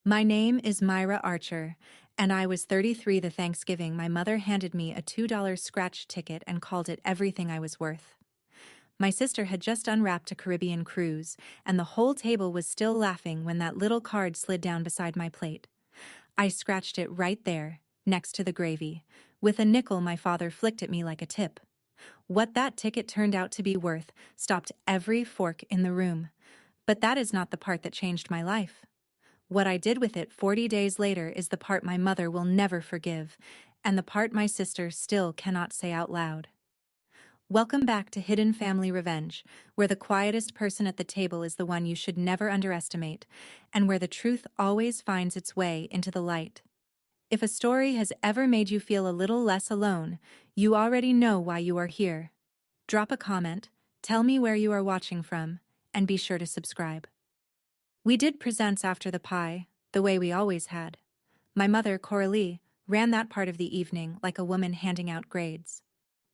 My name is Myra Archer, and I was 33 the Thanksgiving my mother handed me a $2 scratch ticket and called it everything I was worth. My sister had just unwrapped a Caribbean cruise, and the whole table was still laughing when that little card slid down beside my plate. I scratched it right there, next to the gravy, with a nickel my father flicked at me like a tip. What that ticket turned out to be worth stopped every fork in the room. But that is not the part that changed my life. What I did with it 40 days later is the part my mother will never forgive, and the part my sister still cannot say out loud. Welcome back to Hidden Family Revenge, where the quietest person at the table is the one you should never underestimate, and where the truth always finds its way into the light. If a story has ever made you feel a little less alone, you already know why you are here. Drop a comment, tell me where you are watching from, and be sure to subscribe. We did presents after the pie, the way we always had. My mother, Coralie, ran that part of the evening like a woman handing out grades.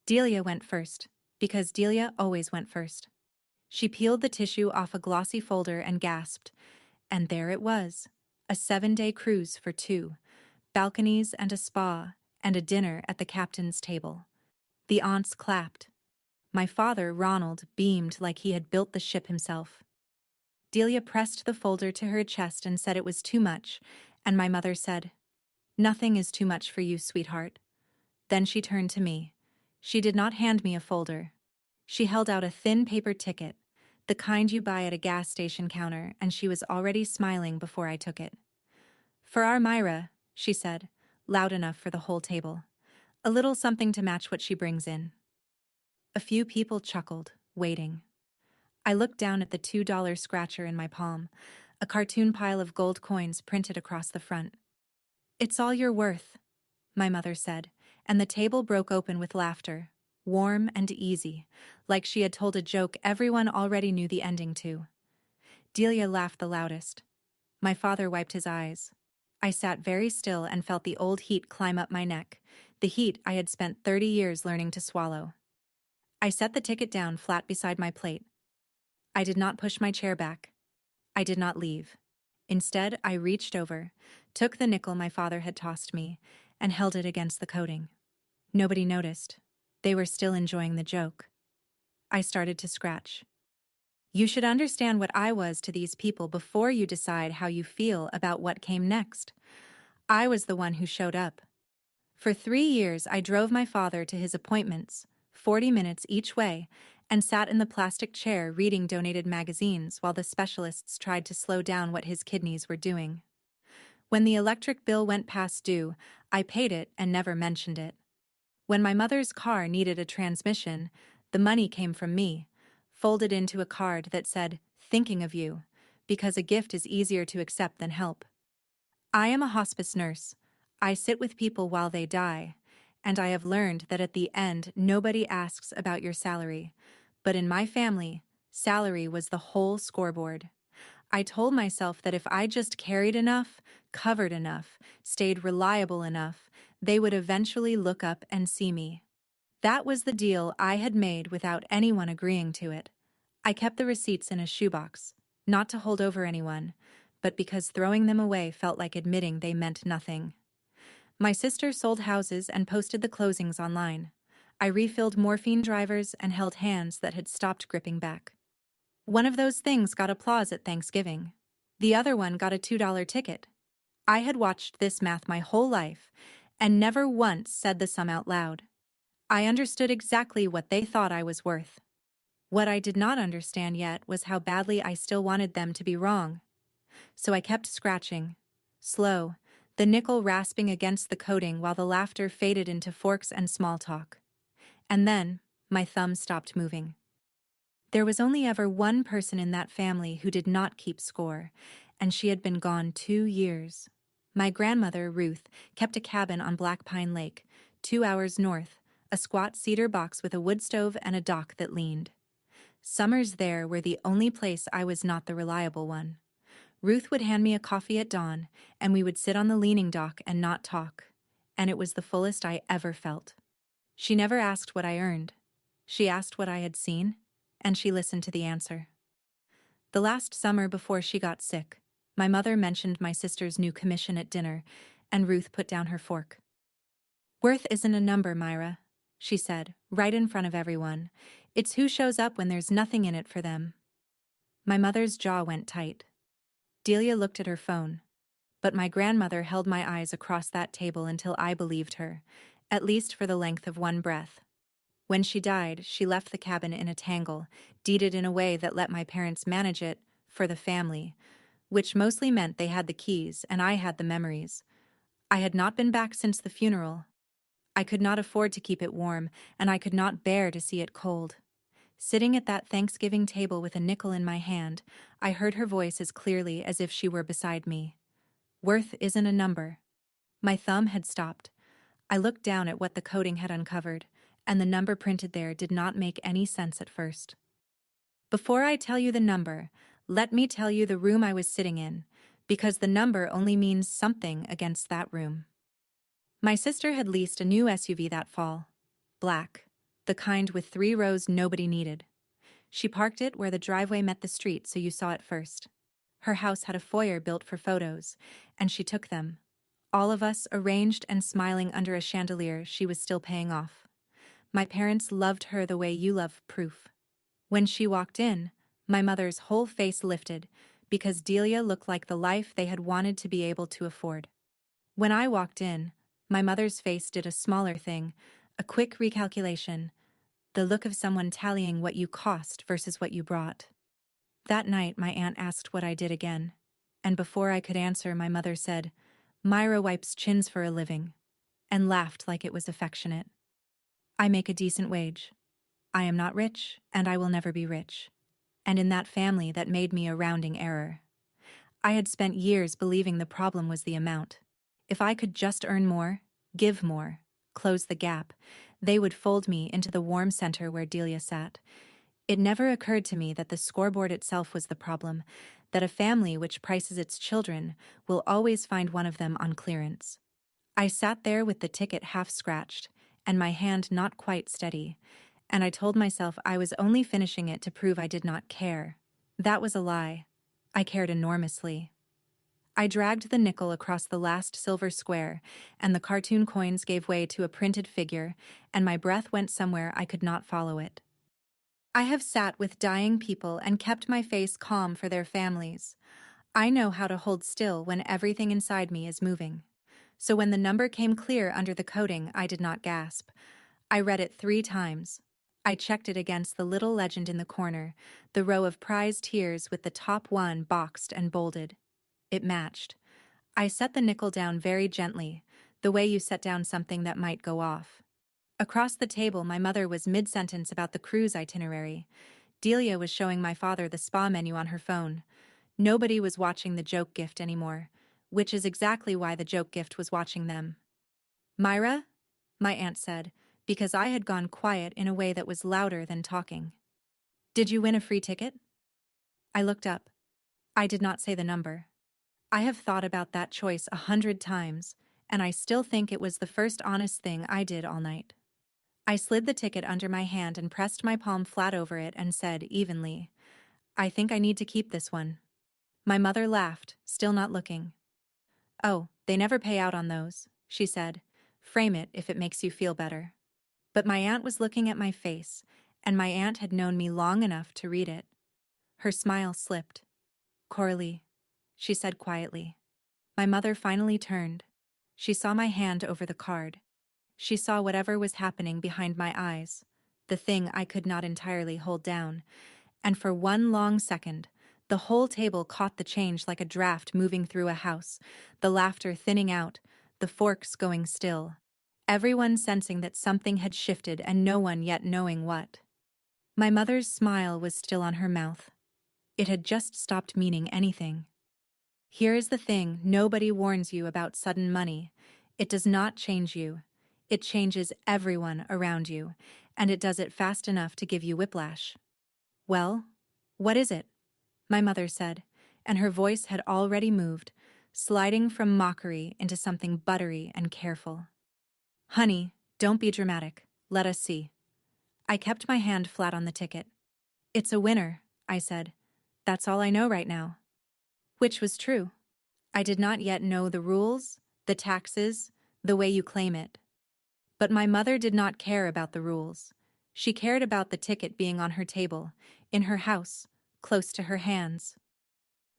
Delia went first, because Delia always went first. She peeled the tissue off a glossy folder and gasped, and there it was, a 7-day cruise for two, balconies and a spa, and a dinner at the captain's table. The aunts clapped. My father, Ronald, beamed like he had built the ship himself. Delia pressed the folder to her chest and said it was too much, and my mother said, "Nothing is too much for you, sweetheart." Then she turned to me. She did not hand me a folder. She held out a thin paper ticket, the kind you buy at a gas station counter, and she was already smiling before I took it. "For our Myra," she said, loud enough for the whole table. "A little something to match what she brings in." A few people chuckled, waiting. I looked down at the $2 scratcher in my palm, a cartoon pile of gold coins printed across the front. "It's all you're worth," my mother said, and the table broke open with laughter, warm and easy, like she had told a joke everyone already knew the ending to. Delia laughed the loudest. My father wiped his eyes. I sat very still and felt the old heat climb up my neck, the heat I had spent 30 years learning to swallow. I set the ticket down flat beside my plate. I did not push my chair back. I did not leave. Instead, I reached over, took the nickel my father had tossed me, and held it against the coating. Nobody noticed. They were still enjoying the joke. I started to scratch. You should understand what I was to these people before you decide how you feel about what came next. I was the one who showed up. For 3 years, I drove my father to his appointments, 40 minutes each way, and sat in the plastic chair reading donated magazines while the specialists tried to slow down what his kidneys were doing. When the electric bill went past due, I paid it and never mentioned it. When my mother's car needed a transmission, the money came from me, folded into a card that said, "Thinking of you," because a gift is easier to accept than help. I am a hospice nurse. I sit with people while they die, and I have learned that at the end nobody asks about your salary. But in my family, salary was the whole scoreboard. I told myself that if I just carried enough, covered enough, stayed reliable enough, they would eventually look up and see me. That was the deal I had made without anyone agreeing to it. I kept the receipts in a shoebox, not to hold over anyone, but because throwing them away felt like admitting they meant nothing. My sister sold houses and posted the closings online. I refilled morphine drivers and held hands that had stopped gripping back. One of those things got applause at Thanksgiving. The other one got a $2 ticket. I had watched this math my whole life, and never once said the sum out loud. I understood exactly what they thought I was worth. What I did not understand yet was how badly I still wanted them to be wrong. So I kept scratching. Slow, the nickel rasping against the coating while the laughter faded into forks and small talk. And then, my thumb stopped moving. There was only ever one person in that family who did not keep score, and she had been gone 2 years. My grandmother, Ruth, kept a cabin on Black Pine Lake, 2 hours north, a squat cedar box with a wood stove and a dock that leaned. Summers there were the only place I was not the reliable one. Ruth would hand me a coffee at dawn, and we would sit on the leaning dock and not talk, and it was the fullest I ever felt. She never asked what I earned. She asked what I had seen, and she listened to the answer. The last summer before she got sick, My mother mentioned my sister's new commission at dinner, and Ruth put down her fork. "Worth isn't a number, Myra," she said, right in front of everyone. "It's who shows up when there's nothing in it for them." My mother's jaw went tight. Delia looked at her phone. But my grandmother held my eyes across that table until I believed her, at least for the length of one breath. When she died, she left the cabin in a tangle, deeded in a way that let my parents manage it for the family, which mostly meant they had the keys and I had the memories. I had not been back since the funeral. I could not afford to keep it warm, and I could not bear to see it cold. Sitting at that Thanksgiving table with a nickel in my hand, I heard her voice as clearly as if she were beside me. "Worth isn't a number." My thumb had stopped. I looked down at what the coating had uncovered, and the number printed there did not make any sense at first. Before I tell you the number, let me tell you the room I was sitting in, because the number only means something against that room. My sister had leased a new SUV that fall. Black. The kind with 3 rows nobody needed. She parked it where the driveway met the street so you saw it first. Her house had a foyer built for photos, and she took them. All of us arranged and smiling under a chandelier she was still paying off. My parents loved her the way you love proof. When she walked in, my mother's whole face lifted, because Delia looked like the life they had wanted to be able to afford. When I walked in, my mother's face did a smaller thing, a quick recalculation, the look of someone tallying what you cost versus what you brought. That night, my aunt asked what I did again, and before I could answer, my mother said, "Myra wipes chins for a living," and laughed like it was affectionate. "I make a decent wage. I am not rich, and I will never be rich." And in that family, that made me a rounding error. I had spent years believing the problem was the amount. If I could just earn more, give more, close the gap, they would fold me into the warm center where Delia sat. It never occurred to me that the scoreboard itself was the problem, that a family which prices its children will always find one of them on clearance. I sat there with the ticket half scratched, and my hand not quite steady, and I told myself I was only finishing it to prove I did not care. That was a lie. I cared enormously. I dragged the nickel across the last silver square, and the cartoon coins gave way to a printed figure, and my breath went somewhere I could not follow it. I have sat with dying people and kept my face calm for their families. I know how to hold still when everything inside me is moving. So when the number came clear under the coating, I did not gasp. I read it 3 times. I checked it against the little legend in the corner, the row of prize tiers with the top one boxed and bolded. It matched. I set the nickel down very gently, the way you set down something that might go off. Across the table, my mother was mid-sentence about the cruise itinerary. Delia was showing my father the spa menu on her phone. Nobody was watching the joke gift anymore, which is exactly why the joke gift was watching them. "Myra?" my aunt said, because I had gone quiet in a way that was louder than talking. "Did you win a free ticket?" I looked up. I did not say the number. I have thought about that choice 100 times, and I still think it was the first honest thing I did all night. I slid the ticket under my hand and pressed my palm flat over it and said evenly, "I think I need to keep this one." My mother laughed, still not looking. "Oh, they never pay out on those," she said. "Frame it if it makes you feel better." But my aunt was looking at my face, and my aunt had known me long enough to read it. Her smile slipped. "Coralie," she said quietly. My mother finally turned. She saw my hand over the card. She saw whatever was happening behind my eyes, the thing I could not entirely hold down, and for one long second, the whole table caught the change like a draft moving through a house, the laughter thinning out, the forks going still, everyone sensing that something had shifted and no one yet knowing what. My mother's smile was still on her mouth. It had just stopped meaning anything. Here is the thing nobody warns you about sudden money. It does not change you. It changes everyone around you, and it does it fast enough to give you whiplash. "Well, what is it?" my mother said, and her voice had already moved, sliding from mockery into something buttery and careful. "Honey, don't be dramatic. Let us see." I kept my hand flat on the ticket. "It's a winner," I said. "That's all I know right now." Which was true. I did not yet know the rules, the taxes, the way you claim it. But my mother did not care about the rules. She cared about the ticket being on her table, in her house, close to her hands.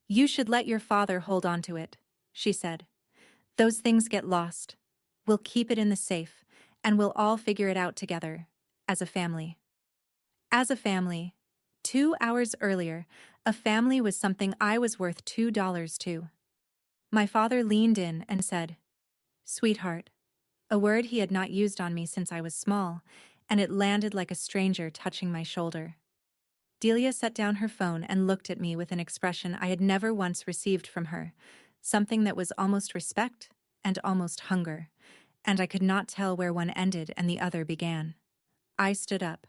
You should let your father hold on to it, she said. Those things get lost. We'll keep it in the safe, and we'll all figure it out together, as a family. As a family. 2 hours earlier, a family was something I was worth $2 to. My father leaned in and said, "Sweetheart," a word he had not used on me since I was small, and it landed like a stranger touching my shoulder. Delia set down her phone and looked at me with an expression I had never once received from her, something that was almost respect and almost hunger, and I could not tell where one ended and the other began. I stood up.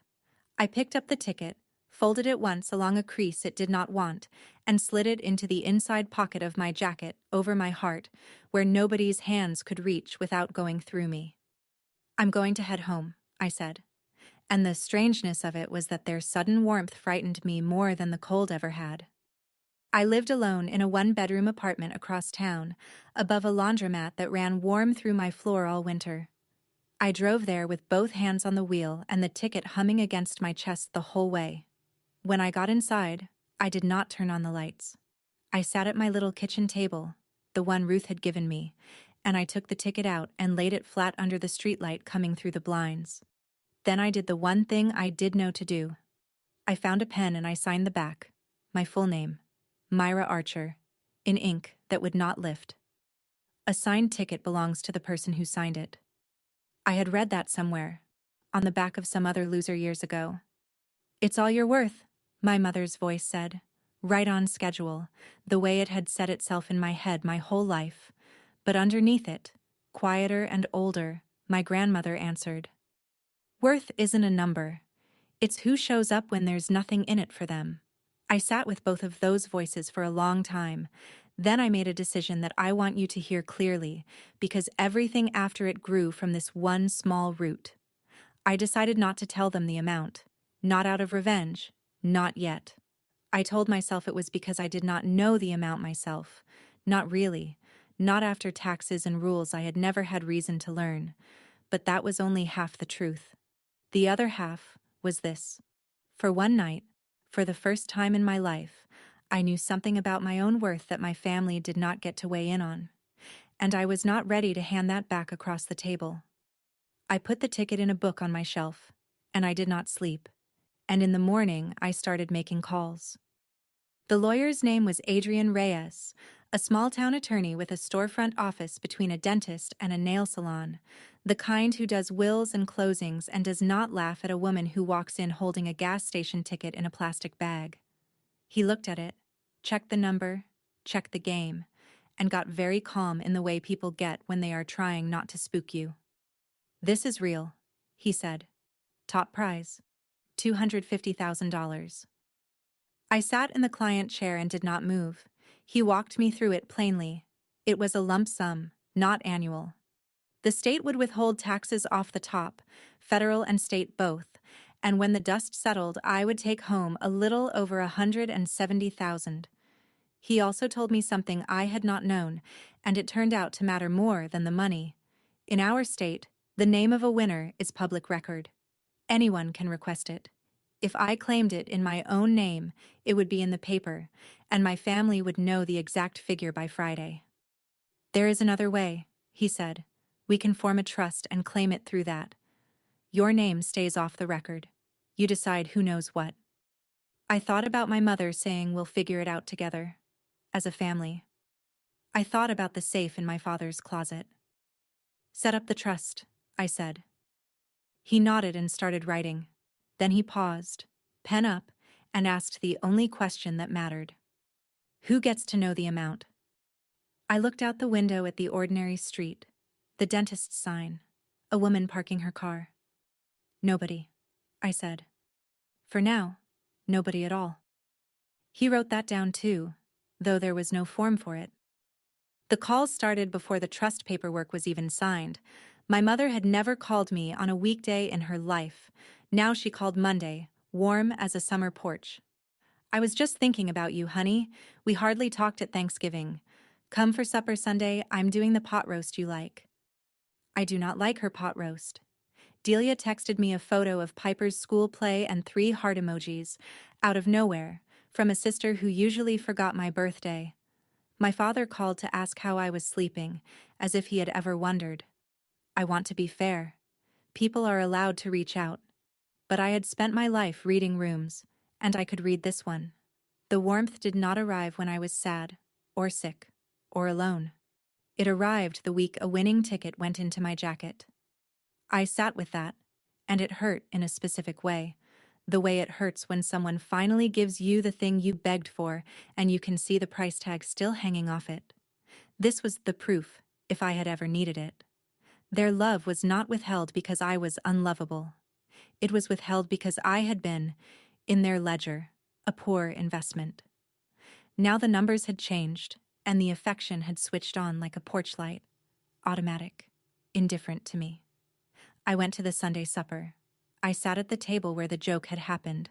I picked up the ticket, folded it once along a crease it did not want, and slid it into the inside pocket of my jacket over my heart, where nobody's hands could reach without going through me. I'm going to head home, I said. And the strangeness of it was that their sudden warmth frightened me more than the cold ever had. I lived alone in a one-bedroom apartment across town, above a laundromat that ran warm through my floor all winter. I drove there with both hands on the wheel and the ticket humming against my chest the whole way. When I got inside, I did not turn on the lights. I sat at my little kitchen table, the one Ruth had given me, and I took the ticket out and laid it flat under the streetlight coming through the blinds. Then I did the one thing I did know to do. I found a pen and I signed the back, my full name, Myra Archer, in ink that would not lift. A signed ticket belongs to the person who signed it. I had read that somewhere, on the back of some other loser years ago. It's all you're worth, my mother's voice said, right on schedule, the way it had set itself in my head my whole life. But underneath it, quieter and older, my grandmother answered, "Worth isn't a number. It's who shows up when there's nothing in it for them." I sat with both of those voices for a long time. Then I made a decision that I want you to hear clearly, because everything after it grew from this one small root. I decided not to tell them the amount. Not out of revenge. Not yet. I told myself it was because I did not know the amount myself. Not really. Not after taxes and rules I had never had reason to learn. But that was only half the truth. The other half was this. For one night, for the first time in my life, I knew something about my own worth that my family did not get to weigh in on. And I was not ready to hand that back across the table. I put the ticket in a book on my shelf, and I did not sleep. And in the morning, I started making calls. The lawyer's name was Adrian Reyes, a small-town attorney with a storefront office between a dentist and a nail salon, the kind who does wills and closings and does not laugh at a woman who walks in holding a gas station ticket in a plastic bag. He looked at it, checked the number, checked the game, and got very calm in the way people get when they are trying not to spook you. "This is real," he said. "Top prize. $250,000. I sat in the client chair and did not move. He walked me through it plainly. It was a lump sum, not annual. The state would withhold taxes off the top, federal and state both, and when the dust settled, I would take home a little over $170,000. He also told me something I had not known, and it turned out to matter more than the money. In our state, the name of a winner is public record. Anyone can request it. If I claimed it in my own name, it would be in the paper, and my family would know the exact figure by Friday. "There is another way," he said. "We can form a trust and claim it through that. Your name stays off the record. You decide who knows what." I thought about my mother saying we'll figure it out together, as a family. I thought about the safe in my father's closet. "Set up the trust," I said. He nodded and started writing. Then he paused, pen up, and asked the only question that mattered. "Who gets to know the amount?" I looked out the window at the ordinary street, the dentist's sign, a woman parking her car. "Nobody," I said. "For now, nobody at all." He wrote that down too, though there was no form for it. The calls started before the trust paperwork was even signed. My mother had never called me on a weekday in her life. Now she called Monday, warm as a summer porch. I was just thinking about you, honey. We hardly talked at Thanksgiving. Come for supper Sunday, I'm doing the pot roast you like. I do not like her pot roast. Delia texted me a photo of Piper's school play and 3 heart emojis, out of nowhere, from a sister who usually forgot my birthday. My father called to ask how I was sleeping, as if he had ever wondered. I want to be fair. People are allowed to reach out. But I had spent my life reading rooms, and I could read this one. The warmth did not arrive when I was sad, or sick, or alone. It arrived the week a winning ticket went into my jacket. I sat with that, and it hurt in a specific way. The way it hurts when someone finally gives you the thing you begged for, and you can see the price tag still hanging off it. This was the proof, if I had ever needed it. Their love was not withheld because I was unlovable. It was withheld because I had been, in their ledger, a poor investment. Now the numbers had changed, and the affection had switched on like a porch light, automatic, indifferent to me. I went to the Sunday supper. I sat at the table where the joke had happened,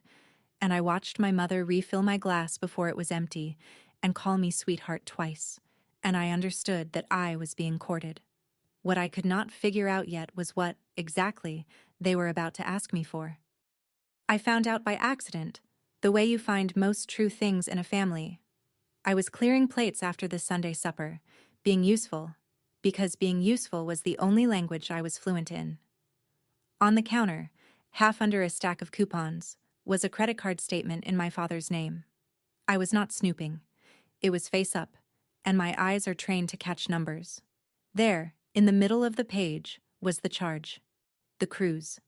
and I watched my mother refill my glass before it was empty and call me sweetheart twice, and I understood that I was being courted. What I could not figure out yet was what, exactly, they were about to ask me for. I found out by accident, the way you find most true things in a family. I was clearing plates after the Sunday supper, being useful, because being useful was the only language I was fluent in. On the counter, half under a stack of coupons, was a credit card statement in my father's name. I was not snooping. It was face up, and my eyes are trained to catch numbers. There, in the middle of the page, was the charge. The cruise.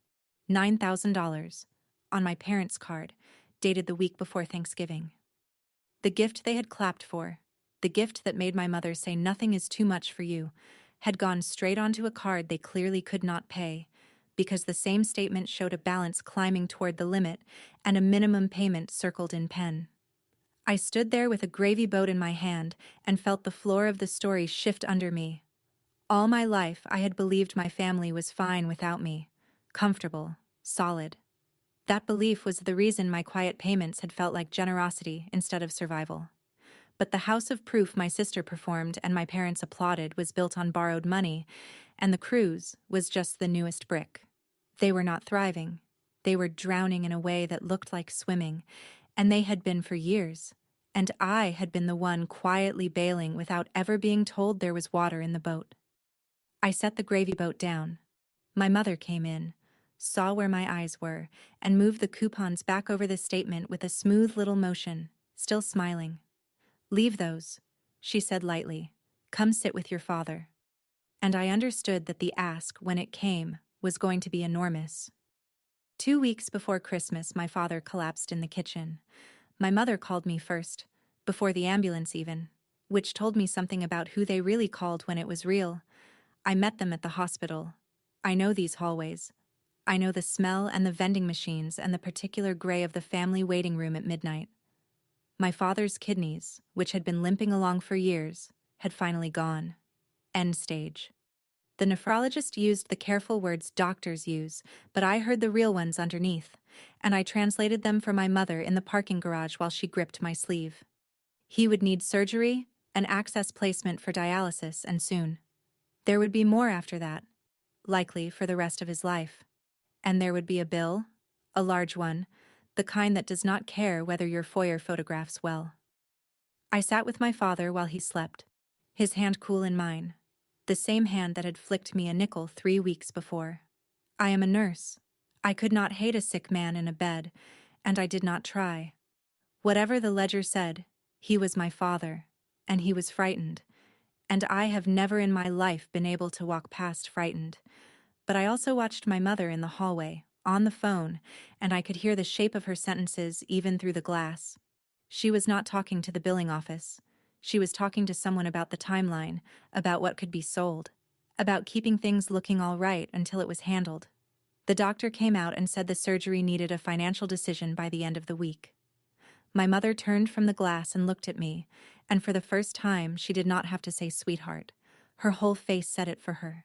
$9,000, on my parents' card, dated the week before Thanksgiving. The gift they had clapped for, the gift that made my mother say nothing is too much for you, had gone straight onto a card they clearly could not pay, because the same statement showed a balance climbing toward the limit and a minimum payment circled in pen. I stood there with a gravy boat in my hand and felt the floor of the story shift under me. All my life I had believed my family was fine without me, comfortable, solid. That belief was the reason my quiet payments had felt like generosity instead of survival. But the house of proof my sister performed and my parents applauded was built on borrowed money, and the cruise was just the newest brick. They were not thriving. They were drowning in a way that looked like swimming, and they had been for years. And I had been the one quietly bailing without ever being told there was water in the boat. I set the gravy boat down. My mother came in, saw where my eyes were, and moved the coupons back over the statement with a smooth little motion, still smiling. "Leave those," she said lightly. "Come sit with your father." And I understood that the ask, when it came, was going to be enormous. 2 weeks before Christmas, my father collapsed in the kitchen. My mother called me first, before the ambulance even, which told me something about who they really called when it was real. I met them at the hospital. I know these hallways. I know the smell and the vending machines and the particular gray of the family waiting room at midnight. My father's kidneys, which had been limping along for years, had finally gone. End stage. The nephrologist used the careful words doctors use, but I heard the real ones underneath, and I translated them for my mother in the parking garage while she gripped my sleeve. He would need surgery, an access placement for dialysis, and soon. There would be more after that, likely for the rest of his life. And there would be a bill, a large one, the kind that does not care whether your foyer photographs well. I sat with my father while he slept, his hand cool in mine, the same hand that had flicked me a nickel 3 weeks before. I am a nurse. I could not hate a sick man in a bed, and I did not try. Whatever the ledger said, he was my father, and he was frightened, and I have never in my life been able to walk past frightened. But I also watched my mother in the hallway, on the phone, and I could hear the shape of her sentences even through the glass. She was not talking to the billing office. She was talking to someone about the timeline, about what could be sold, about keeping things looking all right until it was handled. The doctor came out and said the surgery needed a financial decision by the end of the week. My mother turned from the glass and looked at me, and for the first time she did not have to say sweetheart. Her whole face said it for her.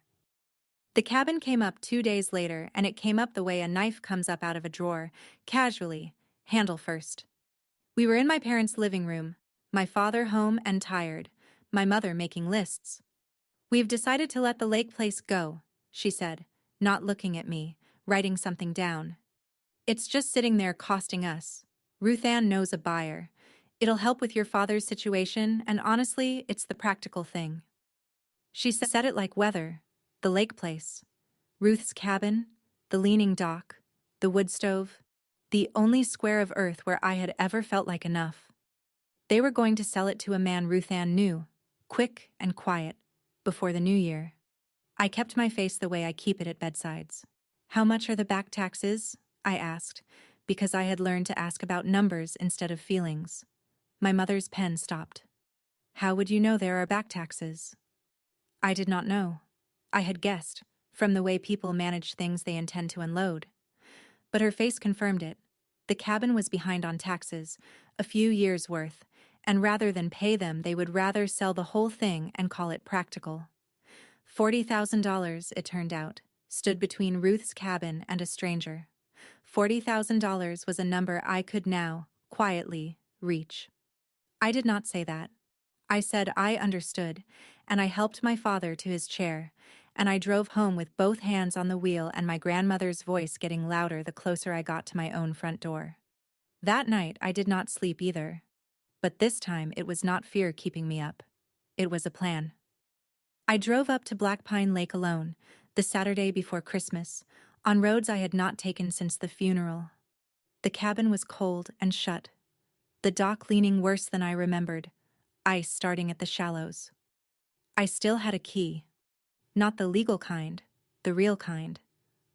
The cabin came up 2 days later, and it came up the way a knife comes up out of a drawer, casually, handle first. We were in my parents' living room, my father home and tired, my mother making lists. "We've decided to let the lake place go," she said, not looking at me, writing something down. "It's just sitting there costing us. Ruth Ann knows a buyer. It'll help with your father's situation, and honestly, it's the practical thing." She said it like weather. The lake place. Ruth's cabin, the leaning dock, the wood stove, the only square of earth where I had ever felt like enough. They were going to sell it to a man Ruth Ann knew, quick and quiet, before the new year. I kept my face the way I keep it at bedsides. "How much are the back taxes?" I asked, because I had learned to ask about numbers instead of feelings. My mother's pen stopped. "How would you know there are back taxes?" I did not know. I had guessed, from the way people manage things they intend to unload. But her face confirmed it. The cabin was behind on taxes, a few years' worth, and rather than pay them, they would rather sell the whole thing and call it practical. $40,000, it turned out, stood between Ruth's cabin and a stranger. $40,000 was a number I could now, quietly, reach. I did not say that. I said I understood, and I helped my father to his chair, and I drove home with both hands on the wheel and my grandmother's voice getting louder the closer I got to my own front door. That night I did not sleep either. But this time it was not fear keeping me up. It was a plan. I drove up to Black Pine Lake alone, the Saturday before Christmas, on roads I had not taken since the funeral. The cabin was cold and shut. The dock leaning worse than I remembered, ice starting at the shallows. I still had a key. Not the legal kind, the real kind.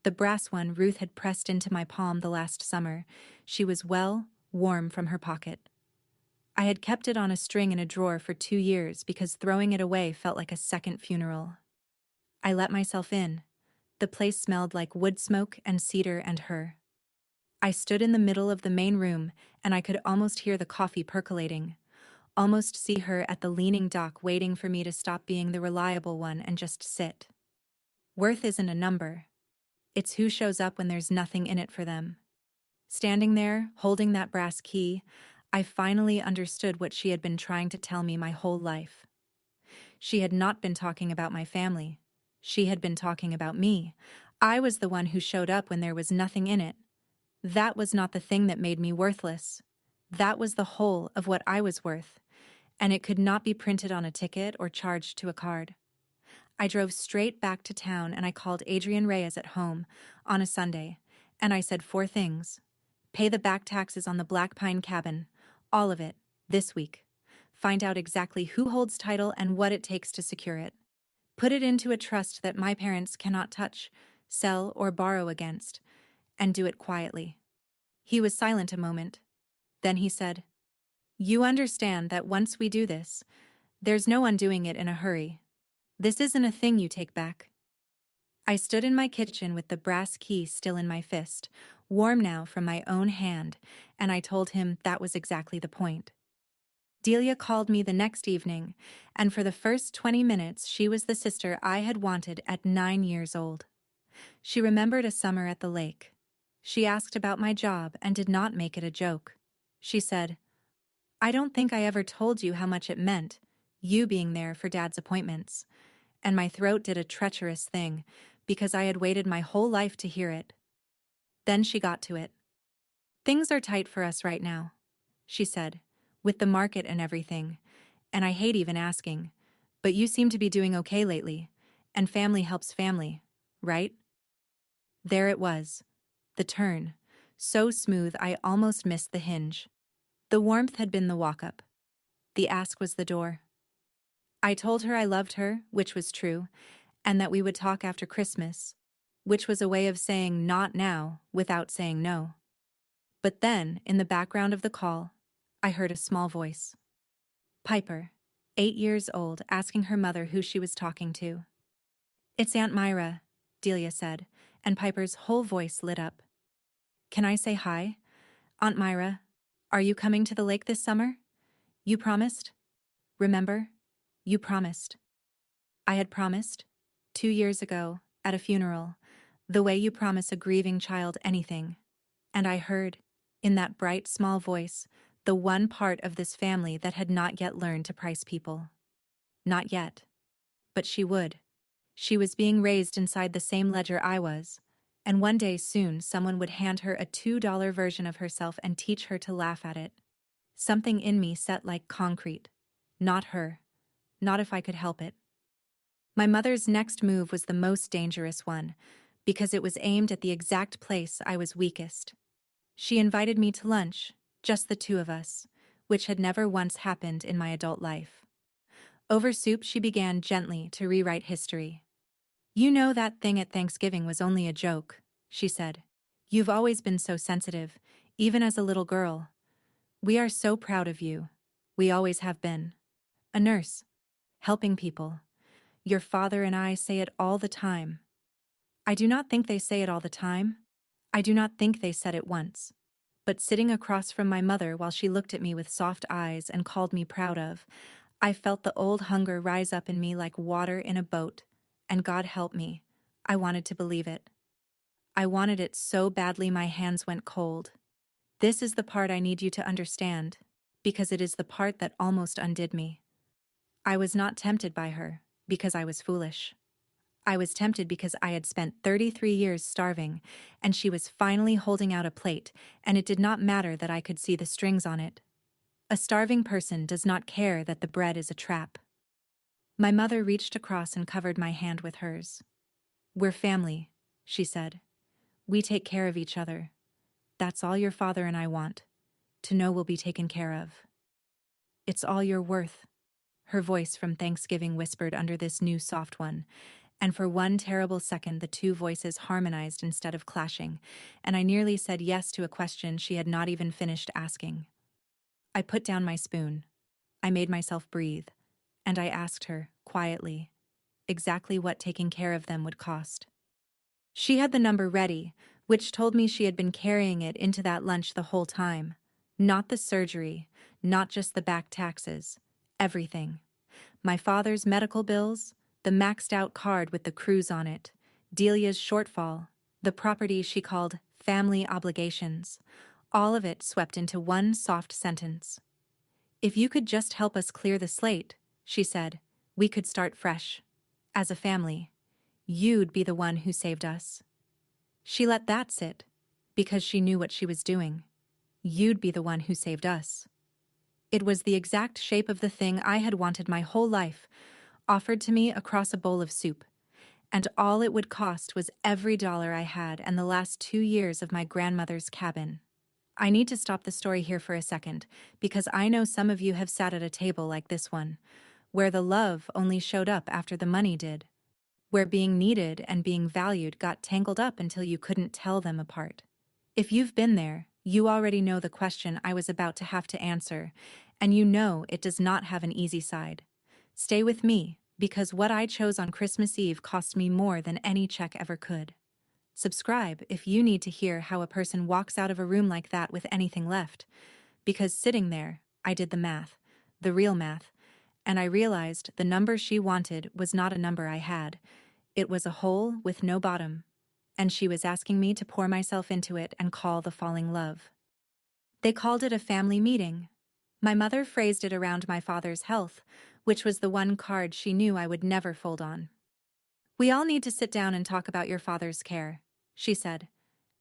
The brass one Ruth had pressed into my palm the last summer. She was well, warm from her pocket. I had kept it on a string in a drawer for 2 years because throwing it away felt like a second funeral. I let myself in. The place smelled like wood smoke and cedar and her. I stood in the middle of the main room, and I could almost hear the coffee percolating, almost see her at the leaning dock waiting for me to stop being the reliable one and just sit. Worth isn't a number. It's who shows up when there's nothing in it for them. Standing there, holding that brass key, I finally understood what she had been trying to tell me my whole life. She had not been talking about my family. She had been talking about me. I was the one who showed up when there was nothing in it. That was not the thing that made me worthless. That was the whole of what I was worth, and it could not be printed on a ticket or charged to a card. I drove straight back to town and I called Adrian Reyes at home on a Sunday, and I said 4 things. Pay the back taxes on the Black Pine cabin, all of it, this week. Find out exactly who holds title and what it takes to secure it. Put it into a trust that my parents cannot touch, sell, or borrow against, and do it quietly. He was silent a moment. Then he said, "You understand that once we do this, there's no undoing it in a hurry. This isn't a thing you take back." I stood in my kitchen with the brass key still in my fist, warm now from my own hand, and I told him that was exactly the point. Delia called me the next evening, and for the first 20 minutes she was the sister I had wanted at 9 years old. She remembered a summer at the lake. She asked about my job and did not make it a joke. She said, "I don't think I ever told you how much it meant, you being there for Dad's appointments." And my throat did a treacherous thing, because I had waited my whole life to hear it. Then she got to it. "Things are tight for us right now," she said, "with the market and everything, and I hate even asking, but you seem to be doing okay lately, and family helps family, right?" There it was, the turn, so smooth I almost missed the hinge. The warmth had been the walk-up. The ask was the door. I told her I loved her, which was true, and that we would talk after Christmas, which was a way of saying not now without saying no. But then, in the background of the call, I heard a small voice. Piper, 8 years old, asking her mother who she was talking to. "It's Aunt Myra," Delia said, and Piper's whole voice lit up. "Can I say hi? Aunt Myra, are you coming to the lake this summer? You promised? Remember? You promised." I had promised, 2 years ago, at a funeral, the way you promise a grieving child anything. And I heard, in that bright, small voice, the one part of this family that had not yet learned to price people. Not yet. But she would. She was being raised inside the same ledger I was, and one day soon someone would hand her a $2 version of herself and teach her to laugh at it. Something in me set like concrete. Not her. Not if I could help it. My mother's next move was the most dangerous one, because it was aimed at the exact place I was weakest. She invited me to lunch, just the two of us, which had never once happened in my adult life. Over soup, she began gently to rewrite history. "You know that thing at Thanksgiving was only a joke," she said. "You've always been so sensitive, even as a little girl. We are so proud of you. We always have been. A nurse. Helping people. Your father and I say it all the time." I do not think they say it all the time. I do not think they said it once. But sitting across from my mother while she looked at me with soft eyes and called me proud of, I felt the old hunger rise up in me like water in a boat, and God help me, I wanted to believe it. I wanted it so badly my hands went cold. This is the part I need you to understand, because it is the part that almost undid me. I was not tempted by her, because I was foolish. I was tempted because I had spent 33 years starving, and she was finally holding out a plate, and it did not matter that I could see the strings on it. A starving person does not care that the bread is a trap. My mother reached across and covered my hand with hers. "We're family," she said. "We take care of each other. That's all your father and I want, to know we'll be taken care of. It's all you're worth," her voice from Thanksgiving whispered under this new soft one, and for one terrible second the two voices harmonized instead of clashing, and I nearly said yes to a question she had not even finished asking. I put down my spoon. I made myself breathe, and I asked her, quietly, exactly what taking care of them would cost. She had the number ready, which told me she had been carrying it into that lunch the whole time. Not the surgery, not just the back taxes, everything. My father's medical bills, the maxed-out card with the cruise on it, Delia's shortfall, the property she called family obligations, all of it swept into one soft sentence. "If you could just help us clear the slate," she said, "we could start fresh. As a family. You'd be the one who saved us." She let that sit, because she knew what she was doing. You'd be the one who saved us. It was the exact shape of the thing I had wanted my whole life, offered to me across a bowl of soup, and all it would cost was every dollar I had and the last 2 years of my grandmother's cabin. I need to stop the story here for a second, because I know some of you have sat at a table like this one, where the love only showed up after the money did, where being needed and being valued got tangled up until you couldn't tell them apart. If you've been there, you already know the question I was about to have to answer, and you know it does not have an easy side. Stay with me, because what I chose on Christmas Eve cost me more than any check ever could. Subscribe if you need to hear how a person walks out of a room like that with anything left, because sitting there, I did the math, the real math, and I realized the number she wanted was not a number I had. It was a hole with no bottom, and she was asking me to pour myself into it and call the falling love. They called it a family meeting. My mother phrased it around my father's health, which was the one card she knew I would never fold on. "We all need to sit down and talk about your father's care," she said.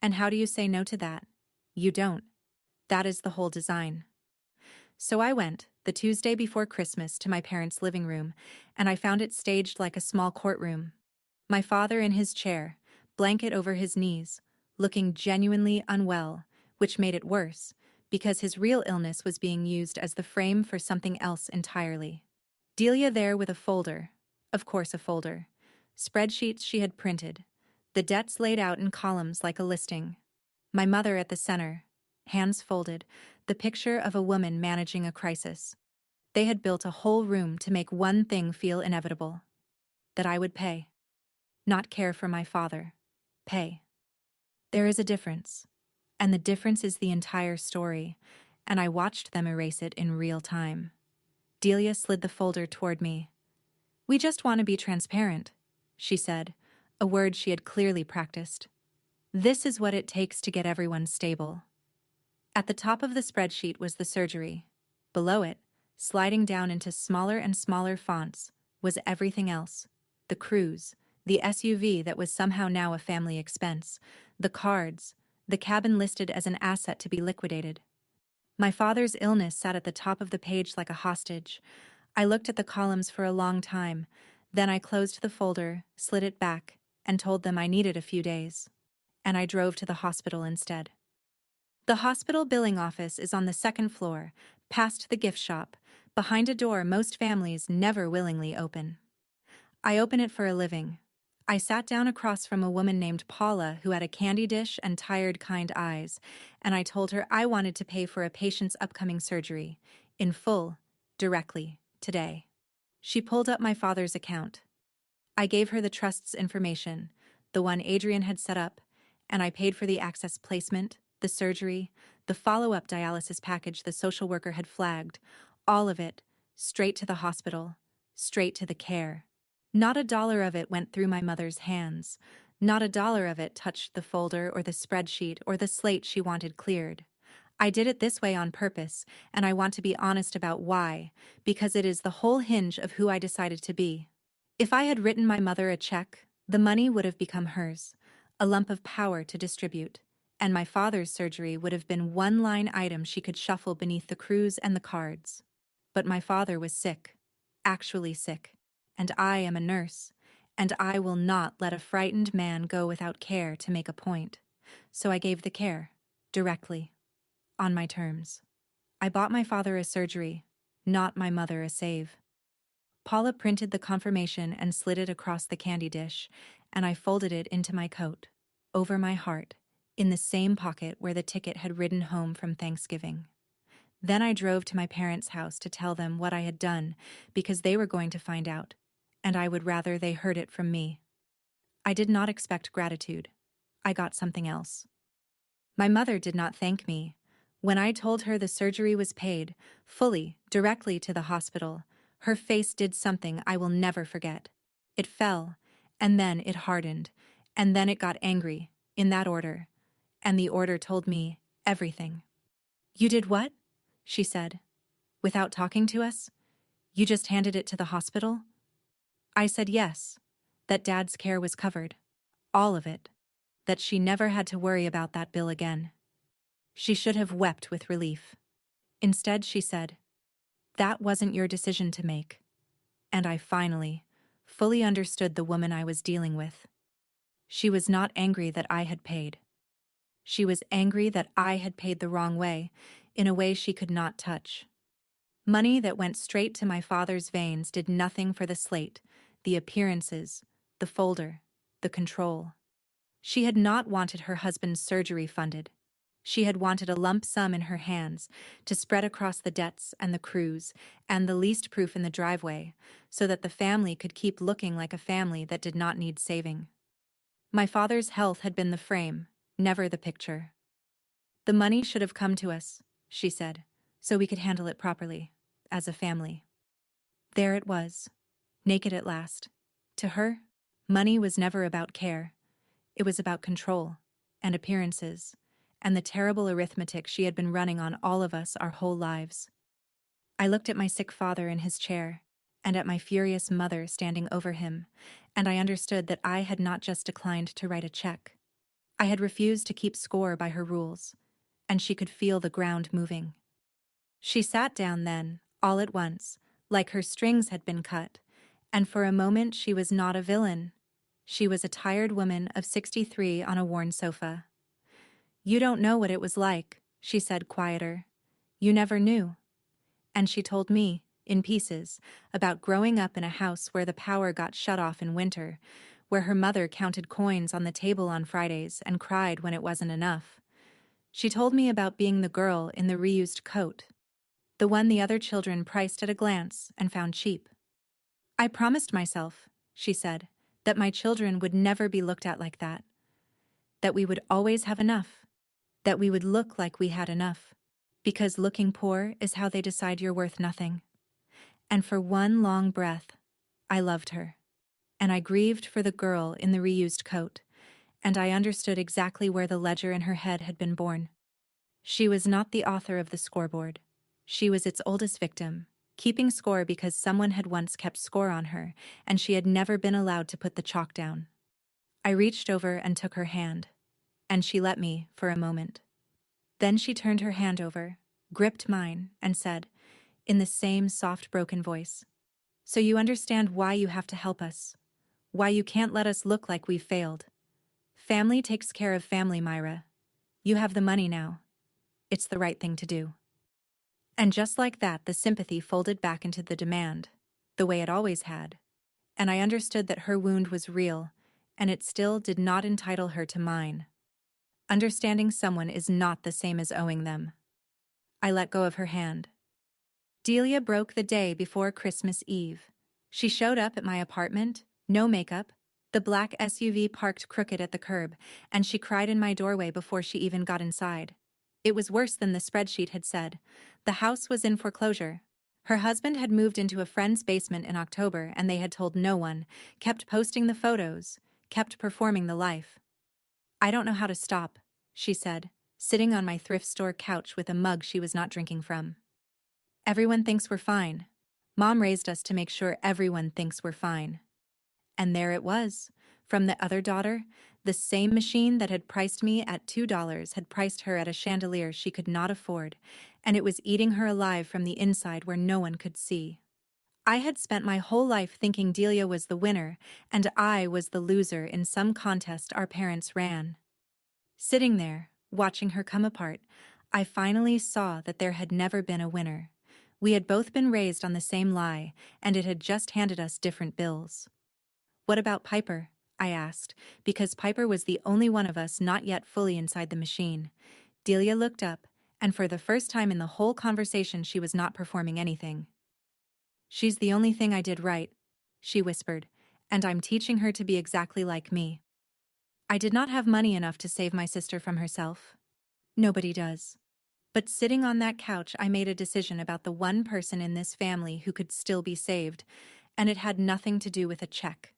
"And how do you say no to that? You don't. That is the whole design." So I went, the Tuesday before Christmas, to my parents' living room, and I found it staged like a small courtroom. My father in his chair, blanket over his knees, looking genuinely unwell, which made it worse, because his real illness was being used as the frame for something else entirely. Delia there with a folder, of course a folder, spreadsheets she had printed, the debts laid out in columns like a listing. My mother at the center, hands folded, the picture of a woman managing a crisis. They had built a whole room to make one thing feel inevitable: that I would pay. Not care for my father. Pay. There is a difference, and the difference is the entire story, and I watched them erase it in real time. Delia slid the folder toward me. "We just want to be transparent," she said, a word she had clearly practiced. "This is what it takes to get everyone stable." At the top of the spreadsheet was the surgery. Below it, sliding down into smaller and smaller fonts, was everything else. The cruise, the SUV that was somehow now a family expense, the cards, the cabin listed as an asset to be liquidated. My father's illness sat at the top of the page like a hostage. I looked at the columns for a long time, then I closed the folder, slid it back, and told them I needed a few days. And I drove to the hospital instead. The hospital billing office is on the second floor, past the gift shop, behind a door most families never willingly open. I open it for a living. I sat down across from a woman named Paula who had a candy dish and tired, kind eyes, and I told her I wanted to pay for a patient's upcoming surgery, in full, directly, today. She pulled up my father's account. I gave her the trust's information, the one Adrian had set up, and I paid for the access placement, the surgery, the follow-up dialysis package the social worker had flagged, all of it, straight to the hospital, straight to the care. Not a dollar of it went through my mother's hands. Not a dollar of it touched the folder or the spreadsheet or the slate she wanted cleared. I did it this way on purpose, and I want to be honest about why, because it is the whole hinge of who I decided to be. If I had written my mother a check, the money would have become hers, a lump of power to distribute, and my father's surgery would have been one line item she could shuffle beneath the cruise and the cards. But my father was sick, actually sick, and I am a nurse, and I will not let a frightened man go without care to make a point. So I gave the care, directly, on my terms. I bought my father a surgery, not my mother a save. Paula printed the confirmation and slid it across the candy dish, and I folded it into my coat, over my heart, in the same pocket where the ticket had ridden home from Thanksgiving. Then I drove to my parents' house to tell them what I had done, because they were going to find out, and I would rather they heard it from me. I did not expect gratitude. I got something else. My mother did not thank me. When I told her the surgery was paid, fully, directly to the hospital, her face did something I will never forget. It fell, and then it hardened, and then it got angry, in that order. And the order told me everything. "You did what?" she said. "Without talking to us? You just handed it to the hospital?" I said yes, that Dad's care was covered. All of it. That she never had to worry about that bill again. She should have wept with relief. Instead, she said, "That wasn't your decision to make." And I finally, fully understood the woman I was dealing with. She was not angry that I had paid. She was angry that I had paid the wrong way, in a way she could not touch. Money that went straight to my father's veins did nothing for the slate, the appearances, the folder, the control. She had not wanted her husband's surgery funded. She had wanted a lump sum in her hands to spread across the debts and the cruise and the leased proof in the driveway so that the family could keep looking like a family that did not need saving. My father's health had been the frame, never the picture. "The money should have come to us," she said, "so we could handle it properly, as a family." There it was, naked at last. To her, money was never about care. It was about control, and appearances, and the terrible arithmetic she had been running on all of us our whole lives. I looked at my sick father in his chair, and at my furious mother standing over him, and I understood that I had not just declined to write a check. I had refused to keep score by her rules, and she could feel the ground moving. She sat down then, all at once, like her strings had been cut, and for a moment she was not a villain. She was a tired woman of 63 on a worn sofa. "You don't know what it was like," she said quieter. "You never knew." And she told me, in pieces, about growing up in a house where the power got shut off in winter, where her mother counted coins on the table on Fridays and cried when it wasn't enough. She told me about being the girl in the reused coat, the one the other children priced at a glance and found cheap. "I promised myself," she said, "that my children would never be looked at like that. That we would always have enough. That we would look like we had enough. Because looking poor is how they decide you're worth nothing." And for one long breath, I loved her. And I grieved for the girl in the reused coat, and I understood exactly where the ledger in her head had been born. She was not the author of the scoreboard. She was its oldest victim, keeping score because someone had once kept score on her, and she had never been allowed to put the chalk down. I reached over and took her hand, and she let me for a moment. Then she turned her hand over, gripped mine, and said, in the same soft, broken voice, "So you understand why you have to help us, why you can't let us look like we've failed. Family takes care of family, Myra. You have the money now. It's the right thing to do." And just like that, the sympathy folded back into the demand, the way it always had. And I understood that her wound was real, and it still did not entitle her to mine. Understanding someone is not the same as owing them. I let go of her hand. Delia broke the day before Christmas Eve. She showed up at my apartment, no makeup, the black SUV parked crooked at the curb, and she cried in my doorway before she even got inside. It was worse than the spreadsheet had said. The house was in foreclosure. Her husband had moved into a friend's basement in October, and they had told no one, kept posting the photos, kept performing the life. "I don't know how to stop," she said, sitting on my thrift store couch with a mug she was not drinking from. "Everyone thinks we're fine. Mom raised us to make sure everyone thinks we're fine." And there it was. From the other daughter, the same machine that had priced me at $2 had priced her at a chandelier she could not afford, and it was eating her alive from the inside where no one could see. I had spent my whole life thinking Delia was the winner, and I was the loser in some contest our parents ran. Sitting there, watching her come apart, I finally saw that there had never been a winner. We had both been raised on the same lie, and it had just handed us different bills. "What about Piper?" I asked, because Piper was the only one of us not yet fully inside the machine. Delia looked up, and for the first time in the whole conversation she was not performing anything. "She's the only thing I did right," she whispered, "and I'm teaching her to be exactly like me." I did not have money enough to save my sister from herself. Nobody does. But sitting on that couch, I made a decision about the one person in this family who could still be saved, and it had nothing to do with a check.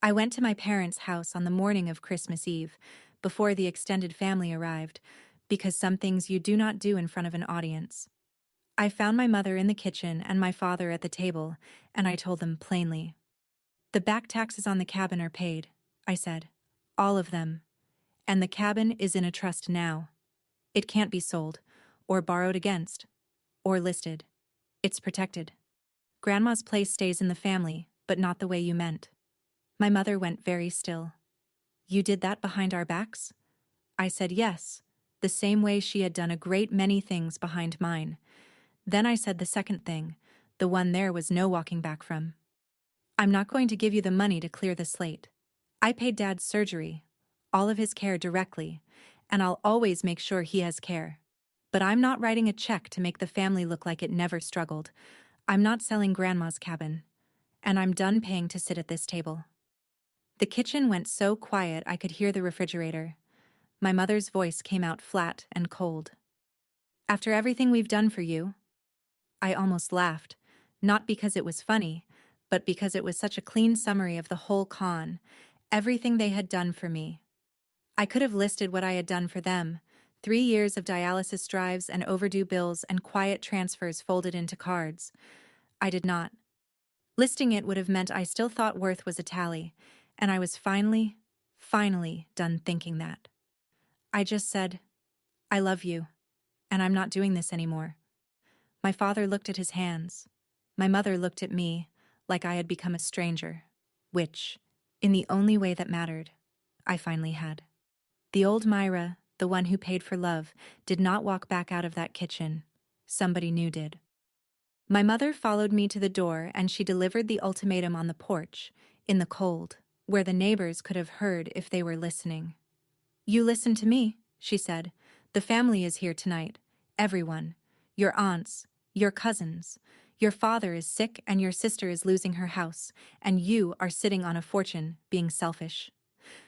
I went to my parents' house on the morning of Christmas Eve, before the extended family arrived, because some things you do not do in front of an audience. I found my mother in the kitchen and my father at the table, and I told them plainly. "The back taxes on the cabin are paid," I said. "All of them. And the cabin is in a trust now. It can't be sold, or borrowed against, or listed. It's protected. Grandma's place stays in the family, but not the way you meant." My mother went very still. "You did that behind our backs?" I said yes, the same way she had done a great many things behind mine. Then I said the second thing, the one there was no walking back from. "I'm not going to give you the money to clear the slate. I paid Dad's surgery, all of his care directly, and I'll always make sure he has care. But I'm not writing a check to make the family look like it never struggled. I'm not selling Grandma's cabin. And I'm done paying to sit at this table." The kitchen went so quiet I could hear the refrigerator. My mother's voice came out flat and cold. "After everything we've done for you." I almost laughed, not because it was funny, but because it was such a clean summary of the whole con, everything they had done for me. I could have listed what I had done for them, 3 years of dialysis drives and overdue bills and quiet transfers folded into cards. I did not. Listing it would have meant I still thought worth was a tally, and I was finally done thinking that. I just said, "I love you, and I'm not doing this anymore." My father looked at his hands. My mother looked at me, like I had become a stranger, which, in the only way that mattered, I finally had. The old Myra, the one who paid for love, did not walk back out of that kitchen. Somebody new did. My mother followed me to the door, and she delivered the ultimatum on the porch, in the cold, where the neighbors could have heard if they were listening. "You listen to me," she said. "The family is here tonight. Everyone. Your aunts, your cousins. Your father is sick and your sister is losing her house, and you are sitting on a fortune, being selfish.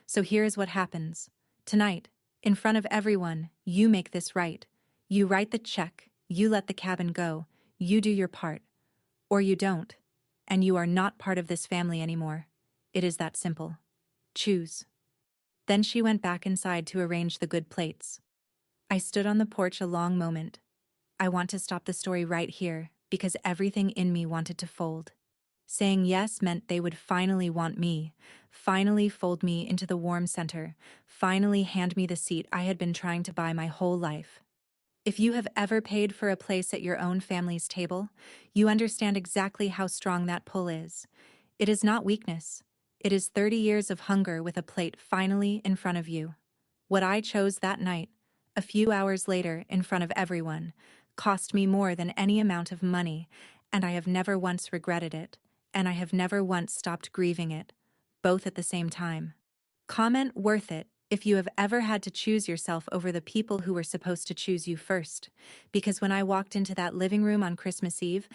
So here is what happens. Tonight, in front of everyone, you make this right. You write the check, you let the cabin go, you do your part. Or you don't, and you are not part of this family anymore. It is that simple. Choose." Then she went back inside to arrange the good plates. I stood on the porch a long moment. I want to stop the story right here, because everything in me wanted to fold. Saying yes meant they would finally want me, finally fold me into the warm center, finally hand me the seat I had been trying to buy my whole life. If you have ever paid for a place at your own family's table, you understand exactly how strong that pull is. It is not weakness. It is 30 years of hunger with a plate finally in front of you. What I chose that night, a few hours later in front of everyone, cost me more than any amount of money, and I have never once regretted it, and I have never once stopped grieving it, both at the same time. Comment worth it if you have ever had to choose yourself over the people who were supposed to choose you first, because when I walked into that living room on Christmas Eve,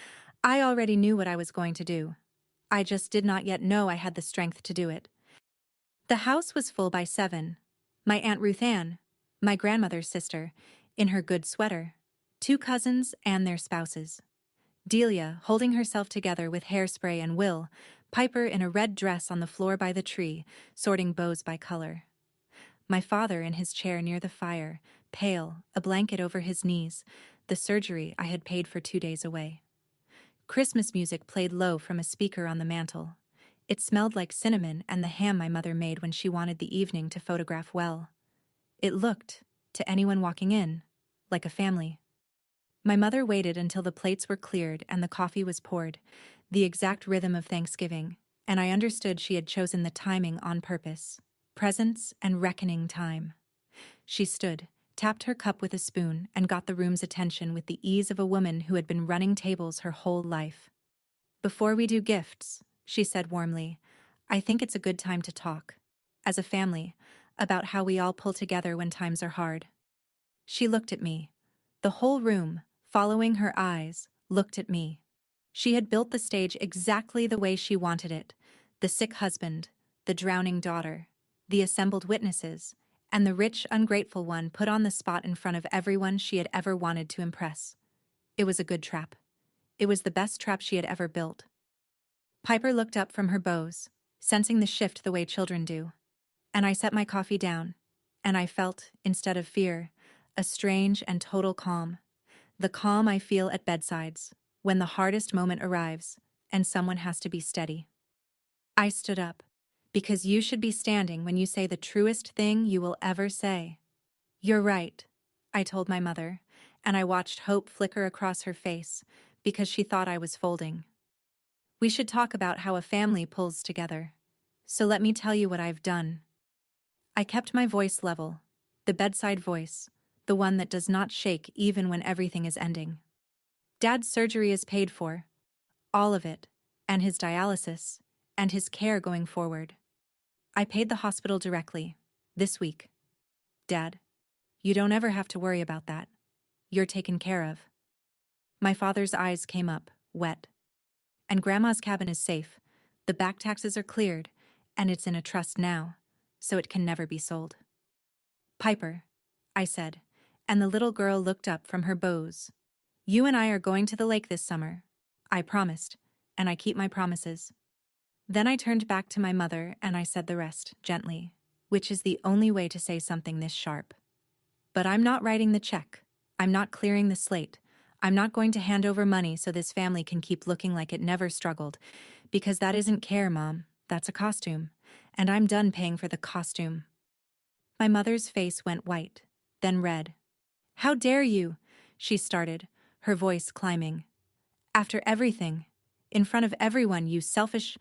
I already knew what I was going to do. I just did not yet know I had the strength to do it. The house was full by 7. My Aunt Ruth Ann, my grandmother's sister, in her good sweater, 2 cousins and their spouses. Delia, holding herself together with hairspray, and Will, Piper in a red dress on the floor by the tree, sorting bows by color. My father in his chair near the fire, pale, a blanket over his knees, the surgery I had paid for 2 days away. Christmas music played low from a speaker on the mantel. It smelled like cinnamon and the ham my mother made when she wanted the evening to photograph well. It looked, to anyone walking in, like a family. My mother waited until the plates were cleared and the coffee was poured, the exact rhythm of Thanksgiving, and I understood she had chosen the timing on purpose. Presence and reckoning time. She stood, tapped her cup with a spoon, and got the room's attention with the ease of a woman who had been running tables her whole life. "Before we do gifts," she said warmly, "I think it's a good time to talk, as a family, about how we all pull together when times are hard." She looked at me. The whole room, following her eyes, looked at me. She had built the stage exactly the way she wanted it: the sick husband, the drowning daughter, the assembled witnesses, and the rich, ungrateful one put on the spot in front of everyone she had ever wanted to impress. It was a good trap. It was the best trap she had ever built. Piper looked up from her bows, sensing the shift the way children do. And I set my coffee down, and I felt, instead of fear, a strange and total calm. The calm I feel at bedsides, when the hardest moment arrives, and someone has to be steady. I stood up, because you should be standing when you say the truest thing you will ever say. "You're right," I told my mother, and I watched hope flicker across her face, because she thought I was folding. "We should talk about how a family pulls together. So let me tell you what I've done." I kept my voice level, the bedside voice, the one that does not shake even when everything is ending. Dad's surgery is paid for, all of it, and his dialysis, and his care going forward. I paid the hospital directly, this week. Dad, you don't ever have to worry about that. You're taken care of. My father's eyes came up, wet. And Grandma's cabin is safe. The back taxes are cleared, and it's in a trust now, so it can never be sold. "Piper," I said, and the little girl looked up from her bows. "You and I are going to the lake this summer. I promised, and I keep my promises." Then I turned back to my mother and I said the rest, gently, which is the only way to say something this sharp. "But I'm not writing the check. I'm not clearing the slate. I'm not going to hand over money so this family can keep looking like it never struggled, because that isn't care, Mom. That's a costume. And I'm done paying for the costume." My mother's face went white, then red. "How dare you?" she started, her voice climbing. "After everything. In front of everyone, you selfish—"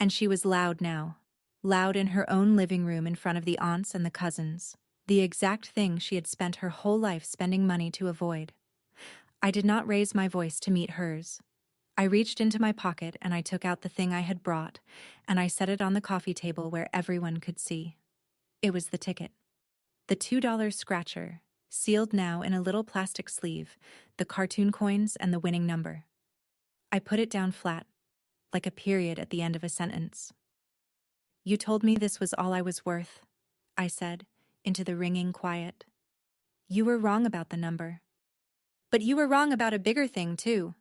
And she was loud now. Loud in her own living room in front of the aunts and the cousins. The exact thing she had spent her whole life spending money to avoid. I did not raise my voice to meet hers. I reached into my pocket and I took out the thing I had brought, and I set it on the coffee table where everyone could see. It was the ticket. The $2 scratcher, sealed now in a little plastic sleeve, the cartoon coins and the winning number. I put it down flat, like a period at the end of a sentence. "You told me this was all I was worth," I said, into the ringing quiet. "You were wrong about the number. But you were wrong about a bigger thing, too."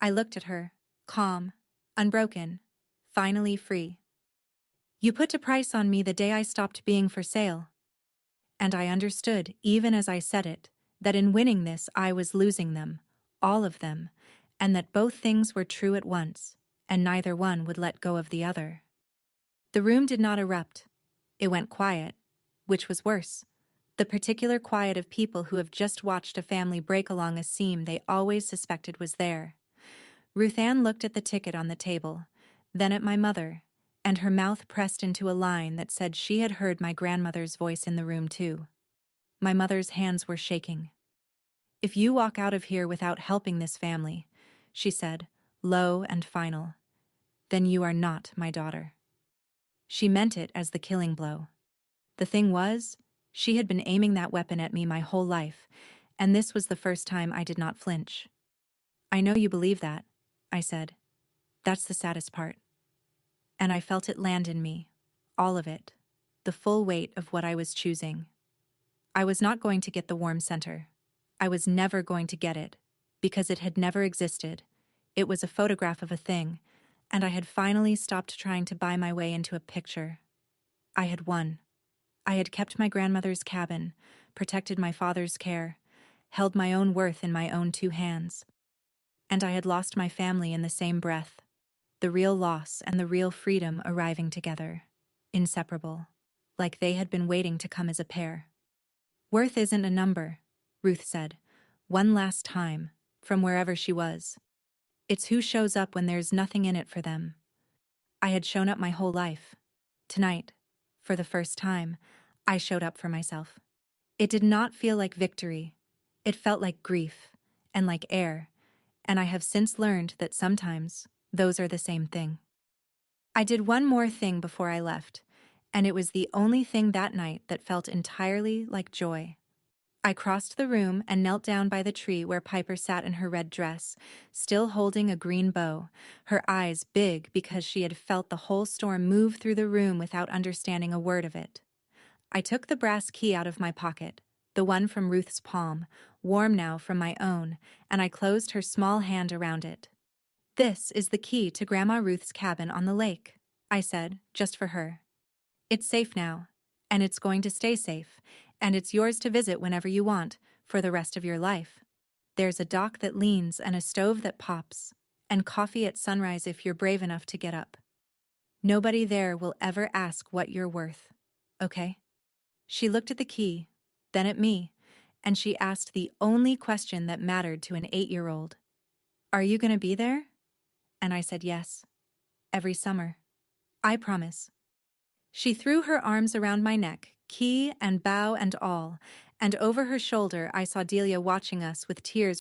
I looked at her, calm, unbroken, finally free. "You put a price on me the day I stopped being for sale." And I understood, even as I said it, that in winning this I was losing them, all of them, and that both things were true at once, and neither one would let go of the other. The room did not erupt. It went quiet, which was worse. The particular quiet of people who have just watched a family break along a seam they always suspected was there. Ruth Ann looked at the ticket on the table, then at my mother, and her mouth pressed into a line that said she had heard my grandmother's voice in the room too. My mother's hands were shaking. "If you walk out of here without helping this family," she said, low and final, "then you are not my daughter." She meant it as the killing blow. The thing was, she had been aiming that weapon at me my whole life, and this was the first time I did not flinch. "I know you believe that," I said. "That's the saddest part." And I felt it land in me, all of it, the full weight of what I was choosing. I was not going to get the warm center. I was never going to get it, because it had never existed. It was a photograph of a thing, and I had finally stopped trying to buy my way into a picture. I had won. I had kept my grandmother's cabin, protected my father's care, held my own worth in my own two hands. And I had lost my family in the same breath, the real loss and the real freedom arriving together, inseparable, like they had been waiting to come as a pair. "Worth isn't a number," Ruth said, one last time, from wherever she was. "It's who shows up when there's nothing in it for them." I had shown up my whole life. Tonight, for the first time, I showed up for myself. It did not feel like victory. It felt like grief, and like air, and I have since learned that sometimes those are the same thing. I did one more thing before I left, and it was the only thing that night that felt entirely like joy. I crossed the room and knelt down by the tree where Piper sat in her red dress, still holding a green bow, her eyes big because she had felt the whole storm move through the room without understanding a word of it. I took the brass key out of my pocket, the one from Ruth's palm, warm now from my own, and I closed her small hand around it. "This is the key to Grandma Ruth's cabin on the lake," I said, just for her. "It's safe now, and it's going to stay safe, and it's yours to visit whenever you want, for the rest of your life. There's a dock that leans and a stove that pops, and coffee at sunrise if you're brave enough to get up. Nobody there will ever ask what you're worth, okay?" She looked at the key, then at me, and she asked the only question that mattered to an 8-year-old. "Are you going to be there?" And I said yes. Every summer. I promise. She threw her arms around my neck, key and bow and all, and over her shoulder I saw Delia watching us with tears